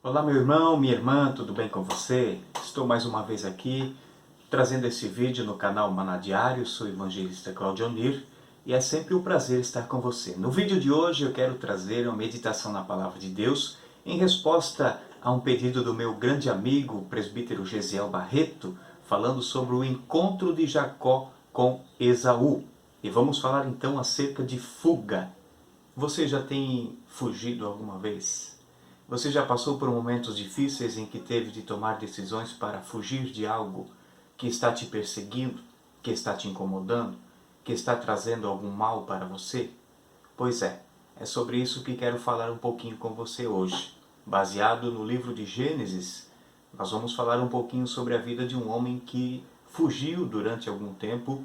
Olá, meu irmão, minha irmã, tudo bem com você? Estou mais uma vez aqui trazendo esse vídeo no canal Maná Diário. Sou o evangelista Claudio Onir e é sempre um prazer estar com você. No vídeo de hoje eu quero trazer uma meditação na Palavra de Deus em resposta a um pedido do meu grande amigo, o presbítero Gesiel Barreto, falando sobre o encontro de Jacó com Esaú. E vamos falar então acerca de fuga. Você já tem fugido alguma vez? Você já passou por momentos difíceis em que teve de tomar decisões para fugir de algo que está te perseguindo, que está te incomodando, que está trazendo algum mal para você? Pois é sobre isso que quero falar um pouquinho com você hoje. Baseado no livro de Gênesis, nós vamos falar um pouquinho sobre a vida de um homem que fugiu durante algum tempo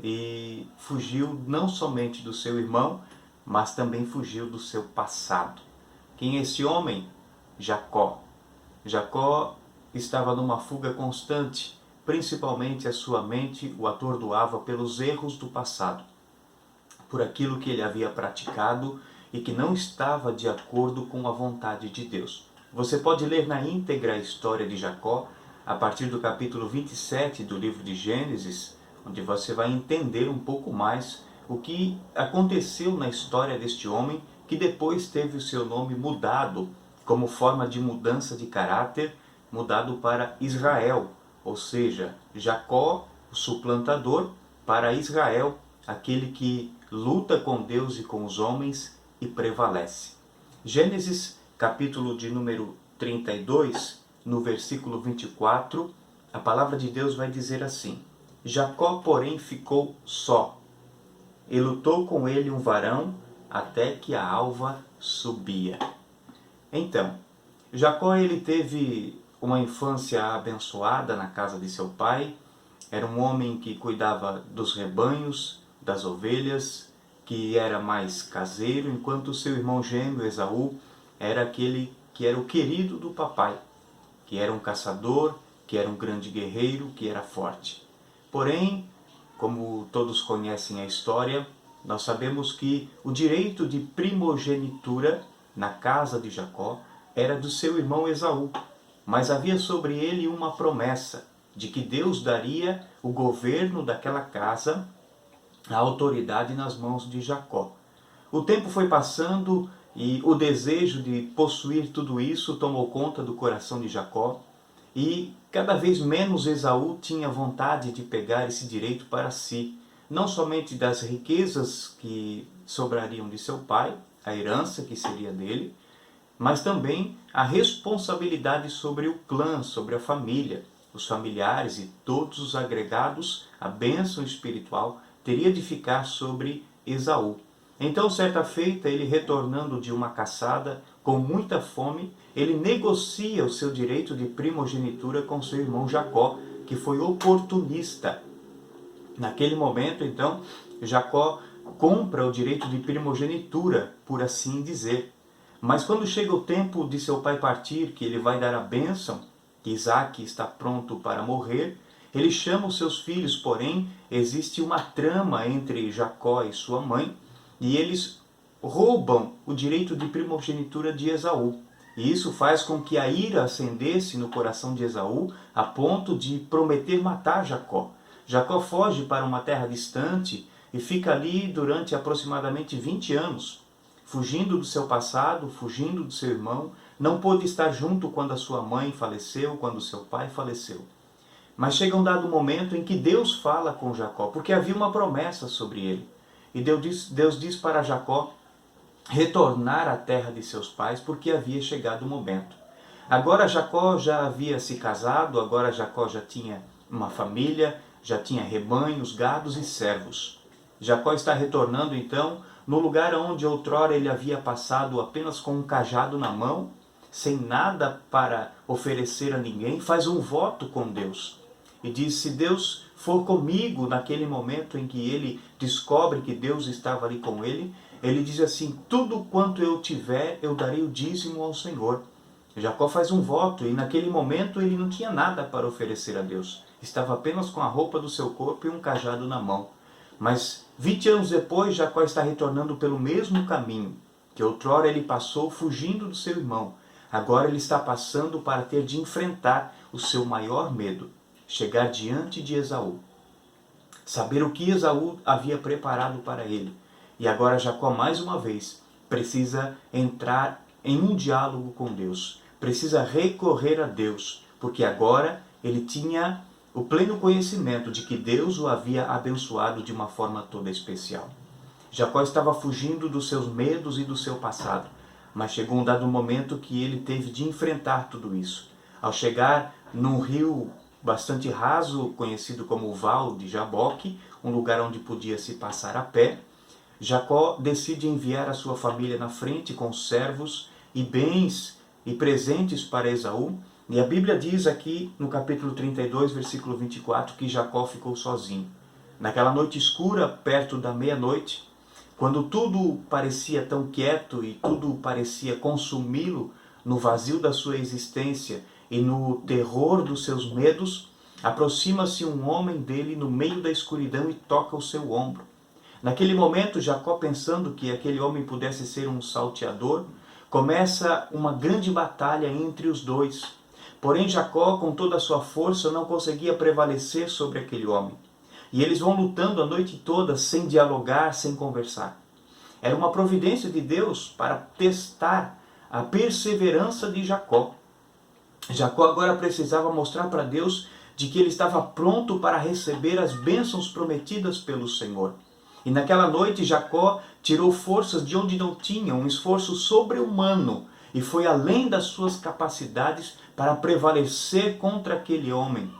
e fugiu não somente do seu irmão, mas também fugiu do seu passado. Quem é esse homem? Jacó. Jacó estava numa fuga constante, principalmente a sua mente o atordoava pelos erros do passado, por aquilo que ele havia praticado e que não estava de acordo com a vontade de Deus. Você pode ler na íntegra a história de Jacó, a partir do capítulo 27 do livro de Gênesis, onde você vai entender um pouco mais o que aconteceu na história deste homem, que depois teve o seu nome mudado, como forma de mudança de caráter, mudado para Israel, ou seja, Jacó, o suplantador, para Israel, aquele que luta com Deus e com os homens e prevalece. Gênesis, capítulo de número 32, no versículo 24, a palavra de Deus vai dizer assim: Jacó, porém, ficou só, e lutou com ele um varão até que a alva subia. Então, Jacó ele teve uma infância abençoada na casa de seu pai. Era um homem que cuidava dos rebanhos, das ovelhas, que era mais caseiro, enquanto seu irmão gêmeo Esaú era aquele que era o querido do papai, que era um caçador, que era um grande guerreiro, que era forte. Porém, como todos conhecem a história, nós sabemos que o direito de primogenitura na casa de Jacó era do seu irmão Esaú, mas havia sobre ele uma promessa de que Deus daria o governo daquela casa, a autoridade nas mãos de Jacó. O tempo foi passando e o desejo de possuir tudo isso tomou conta do coração de Jacó, e cada vez menos Esaú tinha vontade de pegar esse direito para si, não somente das riquezas que sobrariam de seu pai, a herança que seria dele, mas também a responsabilidade sobre o clã, sobre a família, os familiares e todos os agregados, a bênção espiritual teria de ficar sobre Esaú. Então, certa feita, ele retornando de uma caçada, com muita fome, ele negocia o seu direito de primogenitura com seu irmão Jacó, que foi oportunista. Naquele momento, então, Jacó compra o direito de primogenitura, por assim dizer. Mas quando chega o tempo de seu pai partir, que ele vai dar a bênção, que Isaac está pronto para morrer, ele chama os seus filhos, porém existe uma trama entre Jacó e sua mãe, e eles roubam o direito de primogenitura de Esaú. E isso faz com que a ira acendesse no coração de Esaú, a ponto de prometer matar Jacó. Jacó foge para uma terra distante e fica ali durante aproximadamente 20 anos, fugindo do seu passado, fugindo do seu irmão. Não pôde estar junto quando a sua mãe faleceu, quando seu pai faleceu. Mas chega um dado momento em que Deus fala com Jacó, porque havia uma promessa sobre ele. E Deus diz para Jacó retornar à terra de seus pais, porque havia chegado o momento. Agora Jacó já havia se casado, agora Jacó já tinha uma família, já tinha rebanhos, gados e servos. Jacó está retornando então no lugar onde outrora ele havia passado apenas com um cajado na mão, sem nada para oferecer a ninguém, faz um voto com Deus. E diz: se Deus for comigo naquele momento em que ele descobre que Deus estava ali com ele, ele diz assim: tudo quanto eu tiver, eu darei o dízimo ao Senhor. Jacó faz um voto e naquele momento ele não tinha nada para oferecer a Deus. Estava apenas com a roupa do seu corpo e um cajado na mão. Mas 20 anos depois, Jacó está retornando pelo mesmo caminho que outrora ele passou fugindo do seu irmão. Agora ele está passando para ter de enfrentar o seu maior medo, chegar diante de Esaú, saber o que Esaú havia preparado para ele. E agora Jacó, mais uma vez, precisa entrar em um diálogo com Deus, precisa recorrer a Deus, porque agora ele tinha o pleno conhecimento de que Deus o havia abençoado de uma forma toda especial. Jacó estava fugindo dos seus medos e do seu passado, mas chegou um dado momento que ele teve de enfrentar tudo isso. Ao chegar num rio bastante raso, conhecido como o Val de Jaboque, um lugar onde podia se passar a pé, Jacó decide enviar a sua família na frente com servos e bens e presentes para Esaú. E a Bíblia diz aqui no capítulo 32, versículo 24, que Jacó ficou sozinho. Naquela noite escura, perto da meia-noite, quando tudo parecia tão quieto e tudo parecia consumi-lo no vazio da sua existência e no terror dos seus medos, aproxima-se um homem dele no meio da escuridão e toca o seu ombro. Naquele momento, Jacó, pensando que aquele homem pudesse ser um salteador, começa uma grande batalha entre os dois. Porém, Jacó, com toda a sua força, não conseguia prevalecer sobre aquele homem. E eles vão lutando a noite toda, sem dialogar, sem conversar. Era uma providência de Deus para testar a perseverança de Jacó. Jacó agora precisava mostrar para Deus de que ele estava pronto para receber as bênçãos prometidas pelo Senhor. E naquela noite Jacó tirou forças de onde não tinha, um esforço sobre-humano, e foi além das suas capacidades para prevalecer contra aquele homem,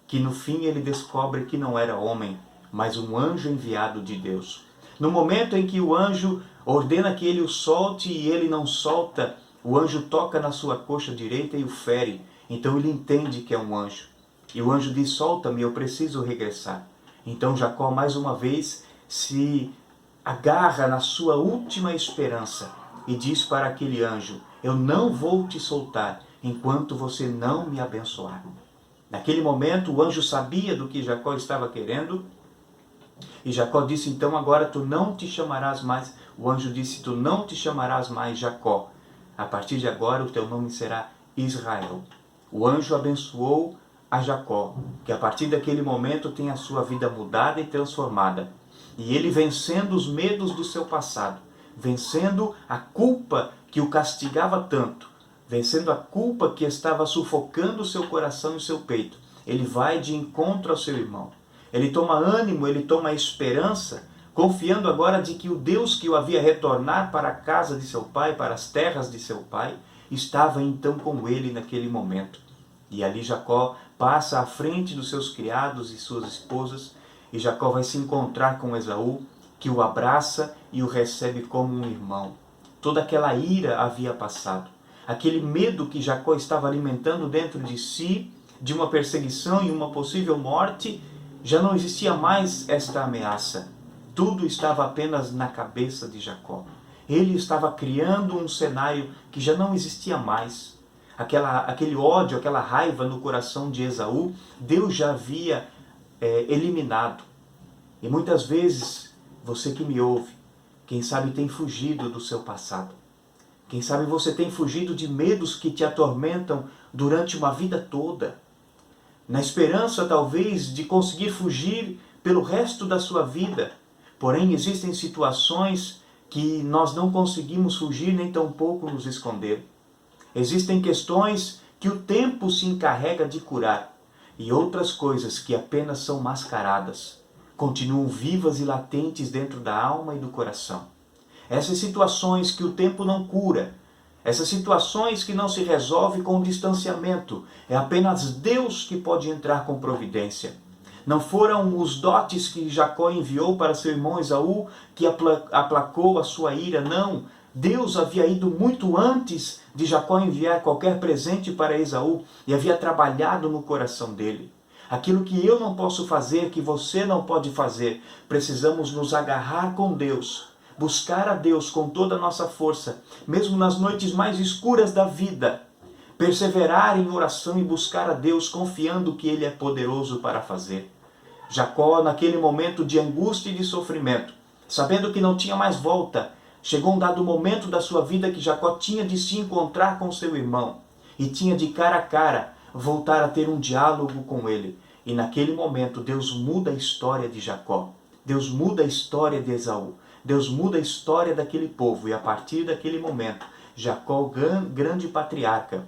que no fim ele descobre que não era homem, mas um anjo enviado de Deus. No momento em que o anjo ordena que ele o solte e ele não solta, o anjo toca na sua coxa direita e o fere. Então ele entende que é um anjo. E o anjo diz: solta-me, eu preciso regressar. Então Jacó mais uma vez se agarra na sua última esperança e diz para aquele anjo: eu não vou te soltar enquanto você não me abençoar. Naquele momento o anjo sabia do que Jacó estava querendo, e Jacó disse: então agora tu não te chamarás mais, o anjo disse: tu não te chamarás mais Jacó, a partir de agora o teu nome será Israel. O anjo abençoou a Jacó, que a partir daquele momento tem a sua vida mudada e transformada. E ele, vencendo os medos do seu passado, vencendo a culpa que o castigava tanto, vencendo a culpa que estava sufocando o seu coração e o seu peito, ele vai de encontro ao seu irmão. Ele toma ânimo, ele toma esperança, confiando agora de que o Deus que o havia retornar para a casa de seu pai, para as terras de seu pai, estava então com ele naquele momento. E ali Jacó passa à frente dos seus criados e suas esposas, e Jacó vai se encontrar com Esaú, que o abraça e o recebe como um irmão. Toda aquela ira havia passado. Aquele medo que Jacó estava alimentando dentro de si, de uma perseguição e uma possível morte, já não existia mais esta ameaça. Tudo estava apenas na cabeça de Jacó. Ele estava criando um cenário que já não existia mais. Aquele ódio, aquela raiva no coração de Esaú, Deus já havia eliminado. E muitas vezes, você que me ouve, quem sabe tem fugido do seu passado. Quem sabe você tem fugido de medos que te atormentam durante uma vida toda. Na esperança, talvez, de conseguir fugir pelo resto da sua vida. Porém, existem situações que nós não conseguimos fugir nem tampouco nos esconder. Existem questões que o tempo se encarrega de curar. E outras coisas que apenas são mascaradas, continuam vivas e latentes dentro da alma e do coração. Essas situações que o tempo não cura, essas situações que não se resolvem com distanciamento, é apenas Deus que pode entrar com providência. Não foram os dotes que Jacó enviou para seu irmão Esaú que aplacou a sua ira, não. Deus havia ido muito antes de Jacó enviar qualquer presente para Esaú e havia trabalhado no coração dele. Aquilo que eu não posso fazer, que você não pode fazer, precisamos nos agarrar com Deus, buscar a Deus com toda a nossa força, mesmo nas noites mais escuras da vida, perseverar em oração e buscar a Deus confiando que Ele é poderoso para fazer. Jacó, naquele momento de angústia e de sofrimento, sabendo que não tinha mais volta, Chegou um dado momento da sua vida que Jacó tinha de se encontrar com seu irmão e tinha de cara a cara voltar a ter um diálogo com ele. E naquele momento Deus muda a história de Jacó. Deus muda a história de Esaú. Deus muda a história daquele povo. E a partir daquele momento, Jacó, grande patriarca,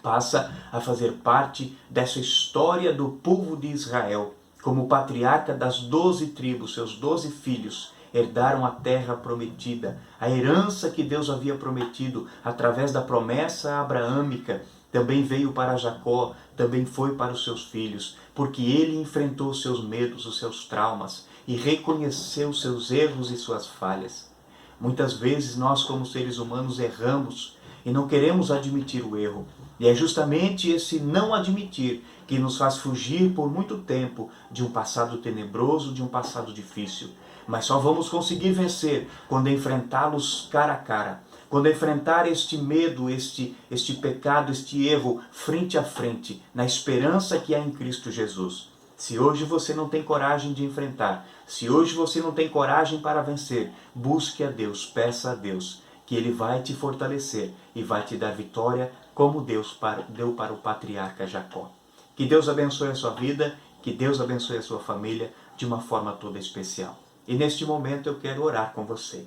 passa a fazer parte dessa história do povo de Israel. Como patriarca das 12 tribos, seus 12 filhos herdaram a terra prometida. A herança que Deus havia prometido através da promessa abraâmica também veio para Jacó, também foi para os seus filhos, porque ele enfrentou seus medos, os seus traumas e reconheceu seus erros e suas falhas. Muitas vezes nós, como seres humanos, erramos e não queremos admitir o erro. E é justamente esse não admitir que nos faz fugir por muito tempo de um passado tenebroso, de um passado difícil. Mas só vamos conseguir vencer quando enfrentá-los cara a cara. Quando enfrentar este medo, este pecado, este erro frente a frente, na esperança que há em Cristo Jesus. Se hoje você não tem coragem de enfrentar, se hoje você não tem coragem para vencer, busque a Deus, peça a Deus, que Ele vai te fortalecer e vai te dar vitória, como Deus deu para o patriarca Jacó. Que Deus abençoe a sua vida, que Deus abençoe a sua família de uma forma toda especial. E neste momento eu quero orar com você.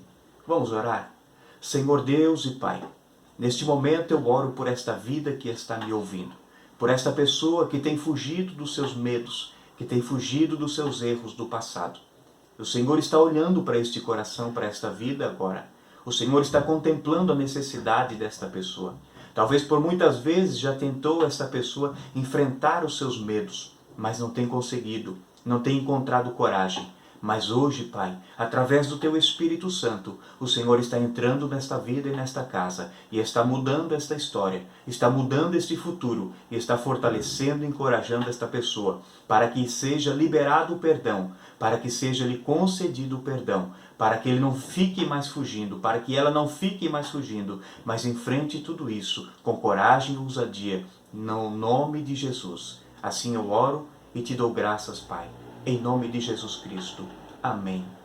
Vamos orar? Senhor Deus e Pai, neste momento eu oro por esta vida que está me ouvindo, por esta pessoa que tem fugido dos seus medos, que tem fugido dos seus erros do passado. O Senhor está olhando para este coração, para esta vida agora. O Senhor está contemplando a necessidade desta pessoa. Talvez por muitas vezes já tentou esta pessoa enfrentar os seus medos, mas não tem conseguido, não tem encontrado coragem. Mas hoje, Pai, através do Teu Espírito Santo, o Senhor está entrando nesta vida e nesta casa e está mudando esta história, está mudando este futuro e está fortalecendo e encorajando esta pessoa para que seja liberado o perdão, para que seja lhe concedido o perdão, para que ele não fique mais fugindo, para que ela não fique mais fugindo, mas enfrente tudo isso com coragem e ousadia, no nome de Jesus. Assim eu oro e te dou graças, Pai. Em nome de Jesus Cristo. Amém.